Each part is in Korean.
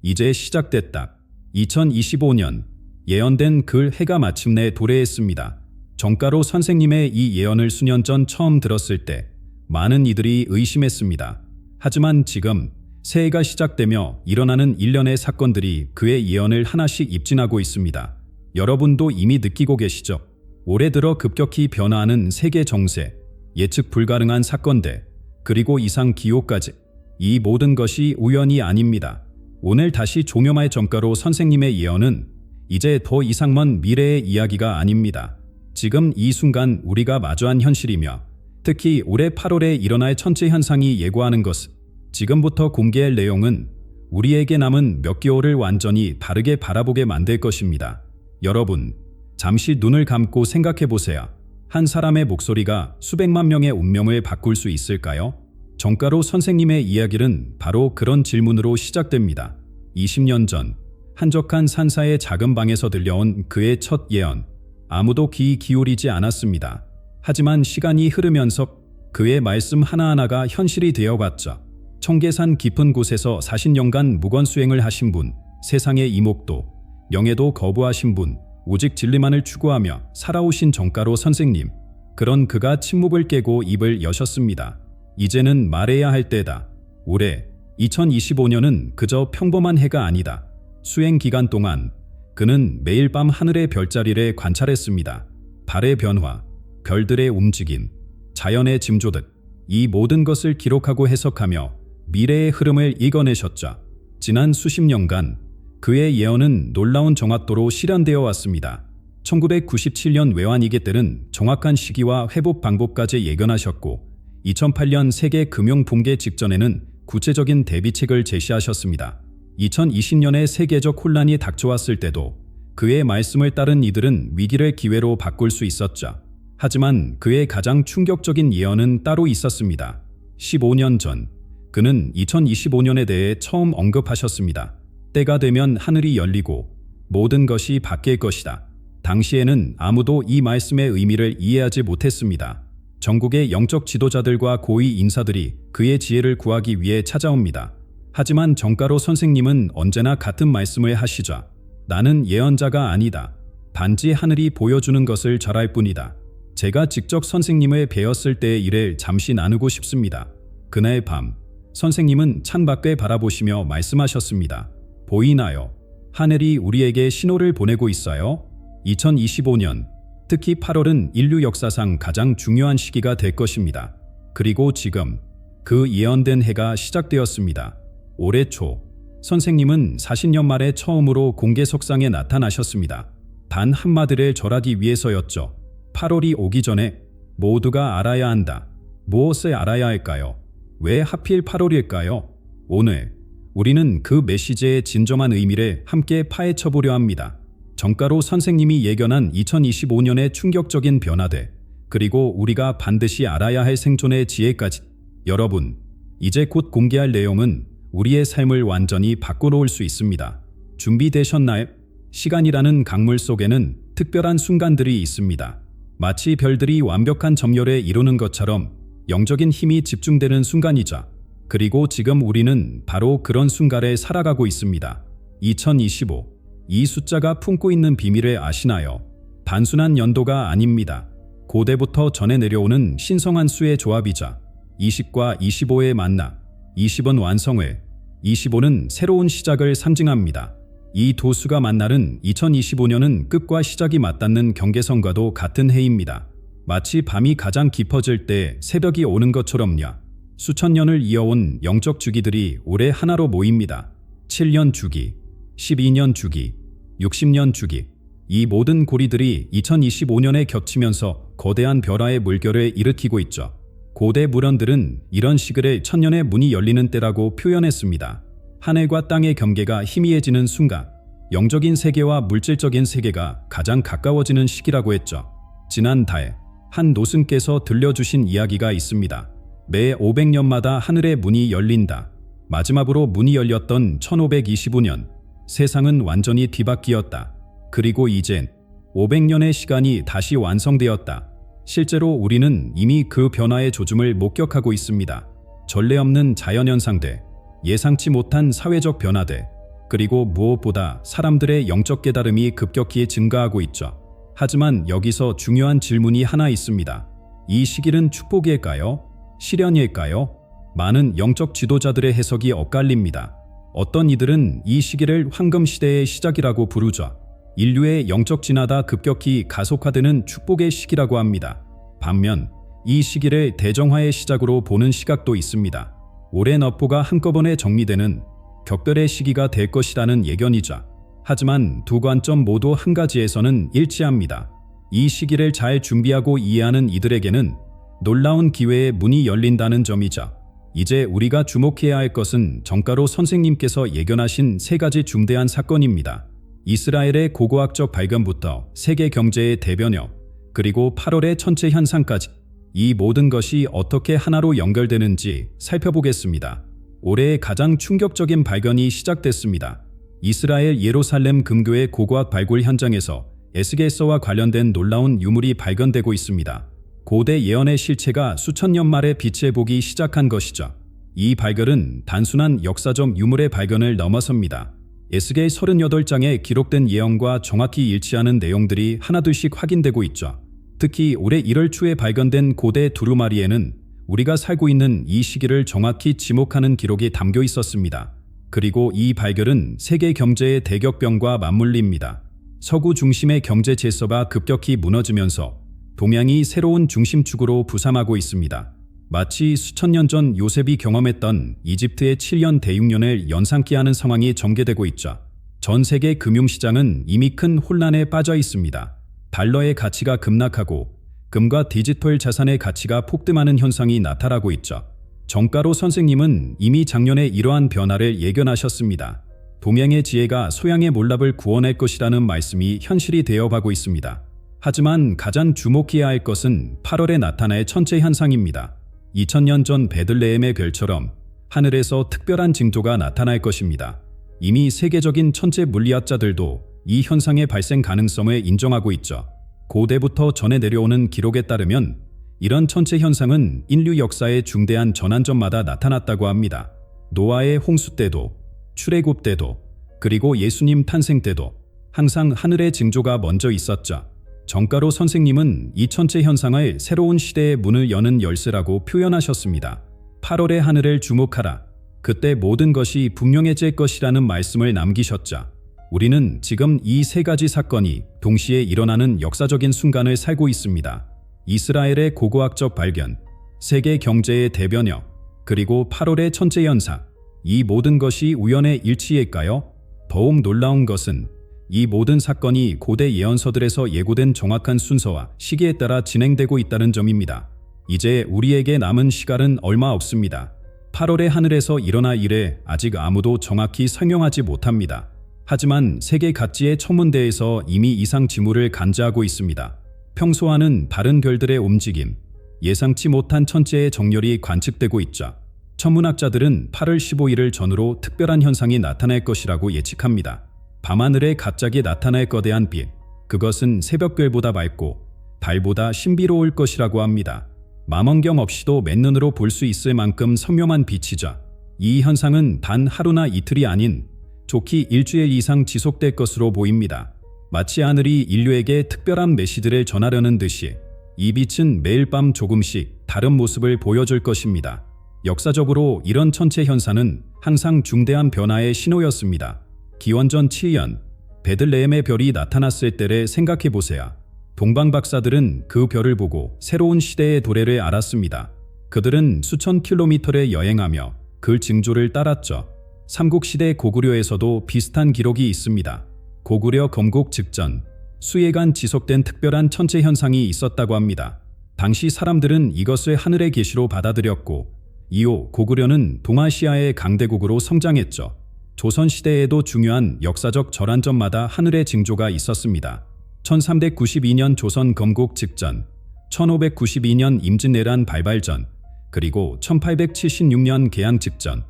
이제 시작됐다. 2025년 예언된 그 해가 마침내 도래했습니다. 정가로 선생님의 이 예언을 수년 전 처음 들었을 때 많은 이들이 의심했습니다. 하지만 지금 새해가 시작되며 일어나는 일련의 사건들이 그의 예언을 하나씩 입증하고 있습니다. 여러분도 이미 느끼고 계시죠? 올해 들어 급격히 변화하는 세계 정세, 예측 불가능한 사건들, 그리고 이상 기후까지 이 모든 것이 우연이 아닙니다. 오늘 다시 종요마의 정가로 선생님의 예언은 이제 더 이상 먼 미래의 이야기가 아닙니다. 지금 이 순간 우리가 마주한 현실이며 특히 올해 8월에 일어날 천체 현상이 예고하는 것, 지금부터 공개할 내용은 우리에게 남은 몇 개월을 완전히 다르게 바라보게 만들 것입니다. 여러분, 잠시 눈을 감고 생각해 보세요. 한 사람의 목소리가 수백만 명의 운명을 바꿀 수 있을까요? 정가로 선생님의 이야기는 바로 그런 질문으로 시작됩니다. 20년 전 한적한 산사의 작은 방에서 들려온 그의 첫 예언. 아무도 귀 기울이지 않았습니다. 하지만 시간이 흐르면서 그의 말씀 하나하나가 현실이 되어갔죠. 청계산 깊은 곳에서 40년간 무건수행을 하신 분, 세상의 이목도, 명예도 거부하신 분, 오직 진리만을 추구하며 살아오신 정가로 선생님. 그런 그가 침묵을 깨고 입을 여셨습니다. 이제는 말해야 할 때다. 올해 2025년은 그저 평범한 해가 아니다. 수행 기간 동안 그는 매일 밤 하늘의 별자리를 관찰했습니다. 달의 변화, 별들의 움직임, 자연의 징조들, 이 모든 것을 기록하고 해석하며 미래의 흐름을 읽어내셨죠. 지난 수십 년간 그의 예언은 놀라운 정확도로 실현되어 왔습니다. 1997년 외환위기 때는 정확한 시기와 회복 방법까지 예견하셨고 2008년 세계 금융 붕괴 직전에는 구체적인 대비책을 제시하셨습니다. 2020년에 세계적 혼란이 닥쳐왔을 때도 그의 말씀을 따른 이들은 위기를 기회로 바꿀 수 있었죠. 하지만 그의 가장 충격적인 예언은 따로 있었습니다. 15년 전 그는 2025년에 대해 처음 언급하셨습니다. 때가 되면 하늘이 열리고 모든 것이 바뀔 것이다. 당시에는 아무도 이 말씀의 의미를 이해하지 못했습니다. 전국의 영적 지도자들과 고위 인사들이 그의 지혜를 구하기 위해 찾아옵니다. 하지만 정가로 선생님은 언제나 같은 말씀을 하시죠. 나는 예언자가 아니다. 단지 하늘이 보여주는 것을 전할 뿐이다. 제가 직접 선생님을 뵈었을 때의 일을 잠시 나누고 싶습니다. 그날 밤 선생님은 창밖을 바라보시며 말씀하셨습니다. 보이나요? 하늘이 우리에게 신호를 보내고 있어요. 2025년, 특히 8월은 인류 역사상 가장 중요한 시기가 될 것입니다. 그리고 지금 그 예언된 해가 시작되었습니다. 올해 초, 선생님은 40년 만에 처음으로 공개석상에 나타나셨습니다. 단 한마디를 절하기 위해서였죠. 8월이 오기 전에 모두가 알아야 한다. 무엇을 알아야 할까요? 왜 하필 8월일까요? 오늘 우리는 그 메시지의 진정한 의미를 함께 파헤쳐보려 합니다. 정가로 선생님이 예견한 2025년의 충격적인 변화들, 그리고 우리가 반드시 알아야 할 생존의 지혜까지. 여러분, 이제 곧 공개할 내용은 우리의 삶을 완전히 바꿔놓을 수 있습니다. 준비되셨나요? 시간이라는 강물 속에는 특별한 순간들이 있습니다. 마치 별들이 완벽한 점열에 이루는 것처럼 영적인 힘이 집중되는 순간이죠. 그리고 지금 우리는 바로 그런 순간에 살아가고 있습니다. 2025. 이 숫자가 품고 있는 비밀을 아시나요? 단순한 연도가 아닙니다. 고대부터 전해 내려오는 신성한 수의 조합이자 20과 25의 만나, 20은 완성을, 25는 새로운 시작을 상징합니다. 이 두 수가 만나는 2025년은 끝과 시작이 맞닿는 경계선과도 같은 해입니다. 마치 밤이 가장 깊어질 때 새벽이 오는 것처럼요. 수천 년을 이어온 영적 주기들이 올해 하나로 모입니다. 7년 주기, 12년 주기, 60년 주기. 이 모든 고리들이 2025년에 겹치면서 거대한 변화의 물결을 일으키고 있죠. 고대 물언들은 이런 시기를 천년의 문이 열리는 때라고 표현했습니다. 하늘과 땅의 경계가 희미해지는 순간, 영적인 세계와 물질적인 세계가 가장 가까워지는 시기라고 했죠. 지난달 한 노승께서 들려주신 이야기가 있습니다. 매 500년마다 하늘의 문이 열린다. 마지막으로 문이 열렸던 1525년, 세상은 완전히 뒤바뀌었다. 그리고 이젠 500년의 시간이 다시 완성되었다. 실제로 우리는 이미 그 변화의 조짐을 목격하고 있습니다. 전례 없는 자연현상들, 예상치 못한 사회적 변화들, 그리고 무엇보다 사람들의 영적 깨달음이 급격히 증가하고 있죠. 하지만 여기서 중요한 질문이 하나 있습니다. 이 시기는 축복일까요? 시련일까요? 많은 영적 지도자들의 해석이 엇갈립니다. 어떤 이들은 이 시기를 황금시대의 시작이라고 부르죠. 인류의 영적 진화가 급격히 가속화되는 축복의 시기라고 합니다. 반면 이 시기를 대정화의 시작으로 보는 시각도 있습니다. 오랜 업보가 한꺼번에 정리되는 격별의 시기가 될 것이라는 예견이죠. 하지만 두 관점 모두 한 가지에서는 일치합니다. 이 시기를 잘 준비하고 이해하는 이들에게는 놀라운 기회의 문이 열린다는 점이죠. 이제 우리가 주목해야 할 것은 정가로 선생님께서 예견하신 세 가지 중대한 사건입니다. 이스라엘의 고고학적 발견부터 세계 경제의 대변혁, 그리고 8월의 천체 현상까지 이 모든 것이 어떻게 하나로 연결되는지 살펴보겠습니다. 올해의 가장 충격적인 발견이 시작됐습니다. 이스라엘 예루살렘 금교의 고고학 발굴 현장에서 에스겔서와 관련된 놀라운 유물이 발견되고 있습니다. 고대 예언의 실체가 수천 년 만에 빛을 보기 시작한 것이죠. 이 발견은 단순한 역사적 유물의 발견을 넘어섭니다. 에스겔 38장에 기록된 예언과 정확히 일치하는 내용들이 하나둘씩 확인되고 있죠. 특히 올해 1월 초에 발견된 고대 두루마리에는 우리가 살고 있는 이 시기를 정확히 지목하는 기록이 담겨 있었습니다. 그리고 이 발견은 세계 경제의 대격변과 맞물립니다. 서구 중심의 경제 질서가 급격히 무너지면서 동양이 새로운 중심축으로 부상하고 있습니다. 마치 수천 년 전 요셉이 경험했던 이집트의 7년 대육년을 연상케 하는 상황이 전개되고 있죠. 전 세계 금융시장은 이미 큰 혼란에 빠져 있습니다. 달러의 가치가 급락하고 금과 디지털 자산의 가치가 폭등하는 현상이 나타나고 있죠. 정가로 선생님은 이미 작년에 이러한 변화를 예견하셨습니다. 동양의 지혜가 소양의 몰락을 구원할 것이라는 말씀이 현실이 되어가고 있습니다. 하지만 가장 주목해야 할 것은 8월에 나타날 천체 현상입니다. 2000년 전 베들레헴의 별처럼 하늘에서 특별한 징조가 나타날 것입니다. 이미 세계적인 천체 물리학자들도 이 현상의 발생 가능성을 인정하고 있죠. 고대부터 전해 내려오는 기록에 따르면 이런 천체 현상은 인류 역사의 중대한 전환점마다 나타났다고 합니다. 노아의 홍수 때도, 출애굽 때도, 그리고 예수님 탄생 때도 항상 하늘의 징조가 먼저 있었죠. 정가로 선생님은 이 천체 현상을 새로운 시대의 문을 여는 열쇠라고 표현하셨습니다. 8월의 하늘을 주목하라. 그때 모든 것이 분명해질 것이라는 말씀을 남기셨죠. 우리는 지금 이 세 가지 사건이 동시에 일어나는 역사적인 순간을 살고 있습니다. 이스라엘의 고고학적 발견, 세계 경제의 대변혁, 그리고 8월의 천체 현상. 이 모든 것이 우연의 일치일까요? 더욱 놀라운 것은 이 모든 사건이 고대 예언서들에서 예고된 정확한 순서와 시기에 따라 진행되고 있다는 점입니다. 이제 우리에게 남은 시간은 얼마 없습니다. 8월의 하늘에서 일어날 일에 아직 아무도 정확히 설명하지 못합니다. 하지만 세계 각지의 천문대에서 이미 이상 징후를 간주하고 있습니다. 평소와는 다른 별들의 움직임, 예상치 못한 천체의 정렬이 관측되고 있죠. 천문학자들은 8월 15일을 전후로 특별한 현상이 나타날 것이라고 예측합니다. 밤하늘에 갑자기 나타날 거대한 빛, 그것은 새벽별보다 밝고 달보다 신비로울 것이라고 합니다. 망원경 없이도 맨눈으로 볼 수 있을 만큼 선명한 빛이죠. 이 현상은 단 하루나 이틀이 아닌 좋기 일주일 이상 지속될 것으로 보입니다. 마치 하늘이 인류에게 특별한 메시지를 전하려는 듯이 이 빛은 매일 밤 조금씩 다른 모습을 보여줄 것입니다. 역사적으로 이런 천체 현상은 항상 중대한 변화의 신호였습니다. 기원전 7년 베들레헴의 별이 나타났을 때를 생각해보세요. 동방 박사들은 그 별을 보고 새로운 시대의 도래를 알았습니다. 그들은 수천 킬로미터를 여행하며 그 징조를 따랐죠. 삼국시대 고구려에서도 비슷한 기록이 있습니다. 고구려 건국 직전 수예간 지속된 특별한 천체 현상이 있었다고 합니다. 당시 사람들은 이것을 하늘의 계시로 받아들였고 이후 고구려는 동아시아의 강대국으로 성장했죠. 조선시대에도 중요한 역사적 전환점마다 하늘의 징조가 있었습니다. 1392년 조선 건국 직전, 1592년 임진왜란 발발 전, 그리고 1876년 개항 직전,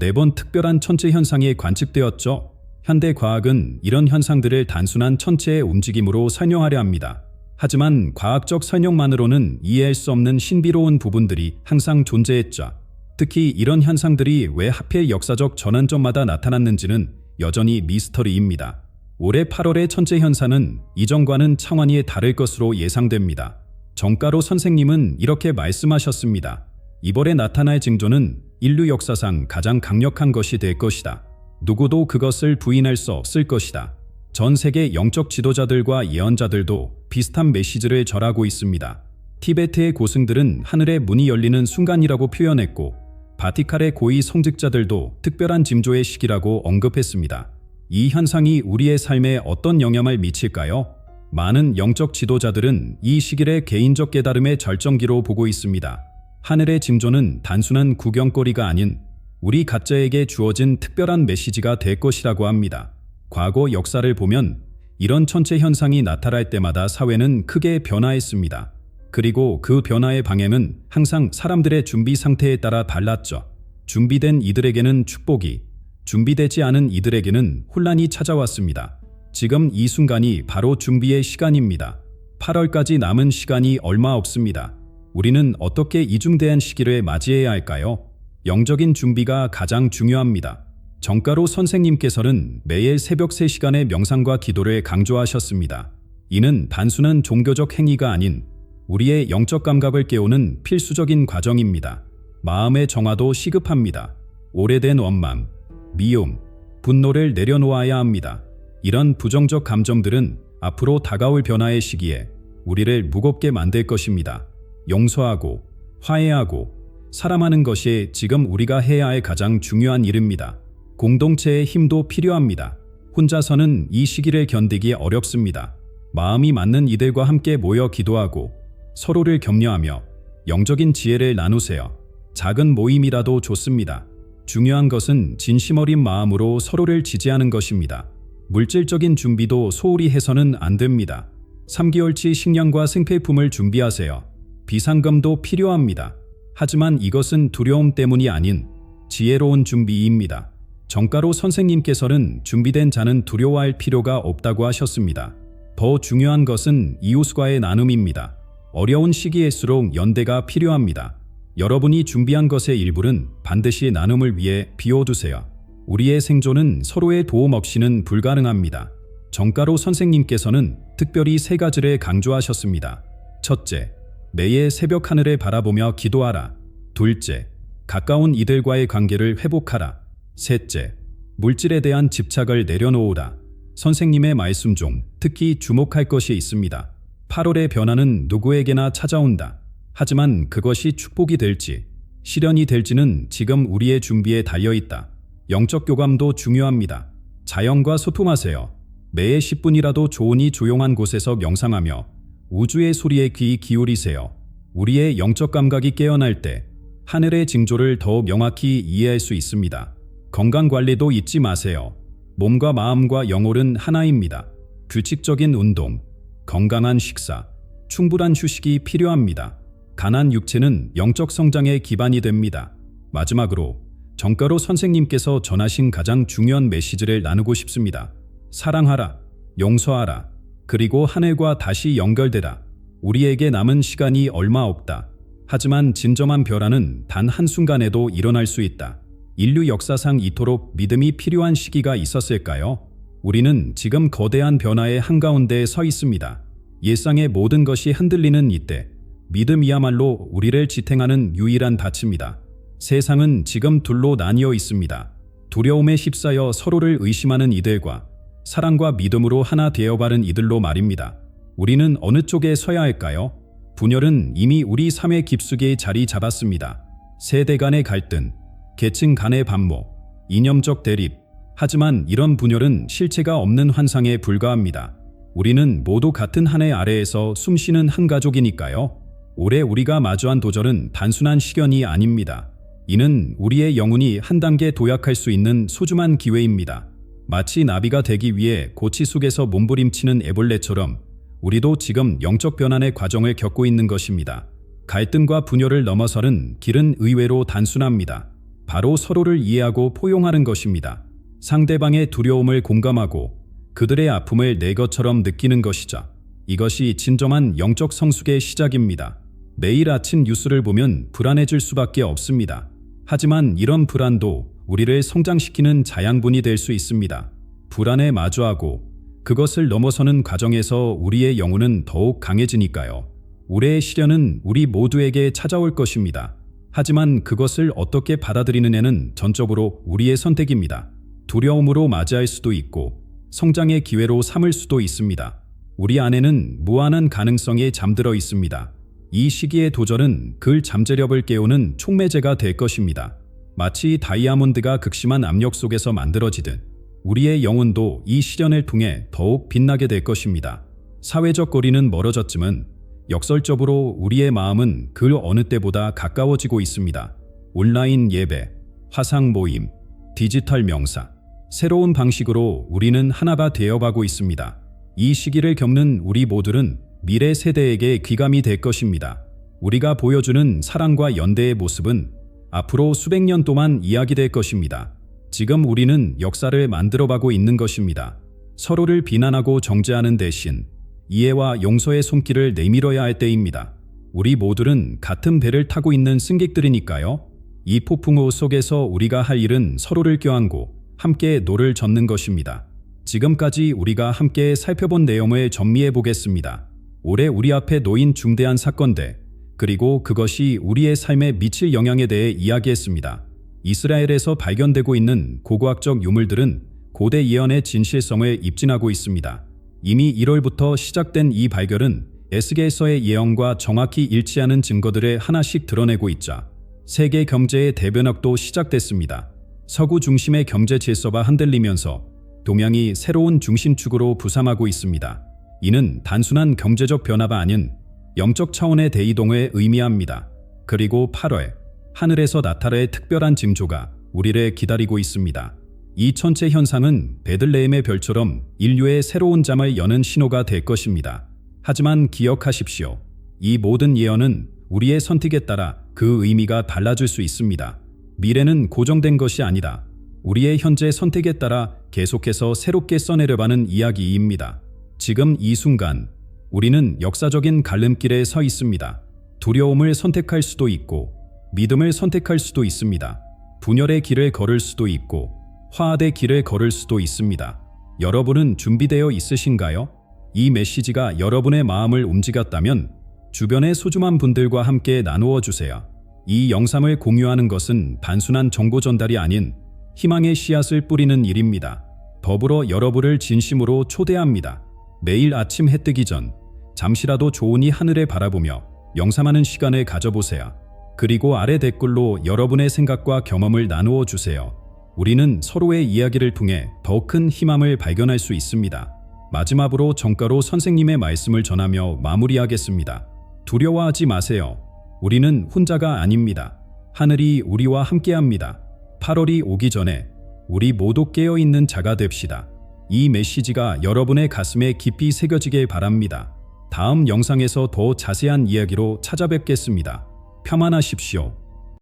4번 특별한 천체 현상이 관측되었죠. 현대 과학은 이런 현상들을 단순한 천체의 움직임으로 설명하려 합니다. 하지만 과학적 설명만으로는 이해할 수 없는 신비로운 부분들이 항상 존재했죠. 특히 이런 현상들이 왜 하필 역사적 전환점마다 나타났는지는 여전히 미스터리입니다. 올해 8월의 천체 현상은 이전과는 차원이 다를 것으로 예상됩니다. 정가로 선생님은 이렇게 말씀하셨습니다. 이번에 나타날 징조는 인류 역사상 가장 강력한 것이 될 것이다. 누구도 그것을 부인할 수 없을 것이다. 전 세계 영적 지도자들과 예언자들도 비슷한 메시지를 전하고 있습니다. 티베트의 고승들은 하늘의 문이 열리는 순간이라고 표현했고, 바티칸의 고위 성직자들도 특별한 징조의 시기라고 언급했습니다. 이 현상이 우리의 삶에 어떤 영향을 미칠까요? 많은 영적 지도자들은 이 시기를 개인적 깨달음의 절정기로 보고 있습니다. 하늘의 징조는 단순한 구경거리가 아닌 우리 각자에게 주어진 특별한 메시지가 될 것이라고 합니다. 과거 역사를 보면 이런 천체 현상이 나타날 때마다 사회는 크게 변화했습니다. 그리고 그 변화의 방향은 항상 사람들의 준비 상태에 따라 달랐죠. 준비된 이들에게는 축복이, 준비되지 않은 이들에게는 혼란이 찾아왔습니다. 지금 이 순간이 바로 준비의 시간입니다. 8월까지 남은 시간이 얼마 없습니다. 우리는 어떻게 이중대한 시기를 맞이해야 할까요? 영적인 준비가 가장 중요합니다. 정가로 선생님께서는 매일 새벽 3시간의 명상과 기도를 강조하셨습니다. 이는 단순한 종교적 행위가 아닌 우리의 영적 감각을 깨우는 필수적인 과정입니다. 마음의 정화도 시급합니다. 오래된 원망, 미움, 분노를 내려놓아야 합니다. 이런 부정적 감정들은 앞으로 다가올 변화의 시기에 우리를 무겁게 만들 것입니다. 용서하고, 화해하고, 사랑하는 것이 지금 우리가 해야 할 가장 중요한 일입니다. 공동체의 힘도 필요합니다. 혼자서는 이 시기를 견디기 어렵습니다. 마음이 맞는 이들과 함께 모여 기도하고 서로를 격려하며 영적인 지혜를 나누세요. 작은 모임이라도 좋습니다. 중요한 것은 진심 어린 마음으로 서로를 지지하는 것입니다. 물질적인 준비도 소홀히 해서는 안 됩니다. 3개월치 식량과 생필품을 준비하세요. 비상금도 필요합니다. 하지만 이것은 두려움 때문이 아닌 지혜로운 준비입니다. 정가로 선생님께서는 준비된 자는 두려워할 필요가 없다고 하셨습니다. 더 중요한 것은 이웃과의 나눔입니다. 어려운 시기일수록 연대가 필요합니다. 여러분이 준비한 것의 일부는 반드시 나눔을 위해 비워두세요. 우리의 생존은 서로의 도움 없이는 불가능합니다. 정가로 선생님께서는 특별히 3가지를 강조하셨습니다. 첫째, 매일 새벽 하늘을 바라보며 기도하라. 둘째, 가까운 이들과의 관계를 회복하라. 셋째, 물질에 대한 집착을 내려놓으라. 선생님의 말씀 중 특히 주목할 것이 있습니다. 8월의 변화는 누구에게나 찾아온다. 하지만 그것이 축복이 될지, 시련이 될지는 지금 우리의 준비에 달려있다. 영적 교감도 중요합니다. 자연과 소통하세요. 매일 10분이라도 좋으니 조용한 곳에서 명상하며 우주의 소리에 귀 기울이세요. 우리의 영적 감각이 깨어날 때 하늘의 징조를 더 명확히 이해할 수 있습니다. 건강관리도 잊지 마세요. 몸과 마음과 영혼은 하나입니다. 규칙적인 운동, 건강한 식사, 충분한 휴식이 필요합니다. 강한 육체는 영적 성장의 기반이 됩니다. 마지막으로 정가로 선생님께서 전하신 가장 중요한 메시지를 나누고 싶습니다. 사랑하라, 용서하라, 그리고 하늘과 다시 연결되라. 우리에게 남은 시간이 얼마 없다. 하지만 진정한 변화는 단 한순간에도 일어날 수 있다. 인류 역사상 이토록 믿음이 필요한 시기가 있었을까요? 우리는 지금 거대한 변화의 한가운데에 서 있습니다. 일상의 모든 것이 흔들리는 이때, 믿음이야말로 우리를 지탱하는 유일한 밭입니다. 세상은 지금 둘로 나뉘어 있습니다. 두려움에 휩싸여 서로를 의심하는 이들과 사랑과 믿음으로 하나 되어가는 이들로 말입니다. 우리는 어느 쪽에 서야 할까요? 분열은 이미 우리 삶의 깊숙이 자리 잡았습니다. 세대 간의 갈등, 계층 간의 반목, 이념적 대립. 하지만 이런 분열은 실체가 없는 환상에 불과합니다. 우리는 모두 같은 한 해 아래에서 숨쉬는 한 가족이니까요. 올해 우리가 마주한 도전은 단순한 시련이 아닙니다. 이는 우리의 영혼이 한 단계 도약할 수 있는 소중한 기회입니다. 마치 나비가 되기 위해 고치 속에서 몸부림치는 애벌레처럼 우리도 지금 영적 변환의 과정을 겪고 있는 것입니다. 갈등과 분열을 넘어서는 길은 의외로 단순합니다. 바로 서로를 이해하고 포용하는 것입니다. 상대방의 두려움을 공감하고 그들의 아픔을 내 것처럼 느끼는 것이죠. 이것이 진정한 영적 성숙의 시작입니다. 매일 아침 뉴스를 보면 불안해질 수밖에 없습니다. 하지만 이런 불안도 우리를 성장시키는 자양분이 될 수 있습니다. 불안에 마주하고 그것을 넘어서는 과정에서 우리의 영혼은 더욱 강해지니까요. 올해의 시련은 우리 모두에게 찾아올 것입니다. 하지만 그것을 어떻게 받아들이느냐는 전적으로 우리의 선택입니다. 두려움으로 맞이할 수도 있고 성장의 기회로 삼을 수도 있습니다. 우리 안에는 무한한 가능성에 잠들어 있습니다. 이 시기의 도전은 그 잠재력을 깨우는 촉매제가 될 것입니다. 마치 다이아몬드가 극심한 압력 속에서 만들어지듯 우리의 영혼도 이 시련을 통해 더욱 빛나게 될 것입니다. 사회적 거리는 멀어졌지만 역설적으로 우리의 마음은 그 어느 때보다 가까워지고 있습니다. 온라인 예배, 화상 모임, 디지털 명사, 새로운 방식으로 우리는 하나가 되어가고 있습니다. 이 시기를 겪는 우리 모두는 미래 세대에게 귀감이 될 것입니다. 우리가 보여주는 사랑과 연대의 모습은 앞으로 수백 년 동안 이야기될 것입니다. 지금 우리는 역사를 만들어가고 있는 것입니다. 서로를 비난하고 정죄하는 대신 이해와 용서의 손길을 내밀어야 할 때입니다. 우리 모두는 같은 배를 타고 있는 승객들이니까요. 이 폭풍우 속에서 우리가 할 일은 서로를 껴안고 함께 노를 젓는 것입니다. 지금까지 우리가 함께 살펴본 내용을 정리해 보겠습니다. 올해 우리 앞에 놓인 중대한 사건들, 그리고 그것이 우리의 삶에 미칠 영향에 대해 이야기했습니다. 이스라엘에서 발견되고 있는 고고학적 유물들은 고대 예언의 진실성을 입증하고 있습니다. 이미 1월부터 시작된 이 발견은 에스겔서의 예언과 정확히 일치하는 증거들을 하나씩 드러내고 있자 세계 경제의 대변혁도 시작됐습니다. 서구 중심의 경제 질서가 흔들리면서 동양이 새로운 중심축으로 부상하고 있습니다. 이는 단순한 경제적 변화가 아닌 영적 차원의 대이동을 의미합니다. 그리고 8월, 하늘에서 나타날 특별한 징조가 우리를 기다리고 있습니다. 이 천체 현상은 베들레헴의 별처럼 인류의 새로운 장을 여는 신호가 될 것입니다. 하지만 기억하십시오. 이 모든 예언은 우리의 선택에 따라 그 의미가 달라질 수 있습니다. 미래는 고정된 것이 아니라 우리의 현재 선택에 따라 계속해서 새롭게 써내려가는 이야기입니다. 지금 이 순간 우리는 역사적인 갈림길에 서 있습니다. 두려움을 선택할 수도 있고 믿음을 선택할 수도 있습니다. 분열의 길을 걸을 수도 있고 화합의 길을 걸을 수도 있습니다. 여러분은 준비되어 있으신가요? 이 메시지가 여러분의 마음을 움직였다면 주변의 소중한 분들과 함께 나누어 주세요. 이 영상을 공유하는 것은 단순한 정보 전달이 아닌 희망의 씨앗을 뿌리는 일입니다. 더불어 여러분을 진심으로 초대합니다. 매일 아침 해 뜨기 전 잠시라도 조용히 하늘을 바라보며 명상하는 시간을 가져보세요. 그리고 아래 댓글로 여러분의 생각과 경험을 나누어 주세요. 우리는 서로의 이야기를 통해 더 큰 희망을 발견할 수 있습니다. 마지막으로 정가로 선생님의 말씀을 전하며 마무리하겠습니다. 두려워하지 마세요. 우리는 혼자가 아닙니다. 하늘이 우리와 함께합니다. 8월이 오기 전에 우리 모두 깨어있는 자가 됩시다. 이 메시지가 여러분의 가슴에 깊이 새겨지길 바랍니다. 다음 영상에서 더 자세한 이야기로 찾아뵙겠습니다. 평안하십시오.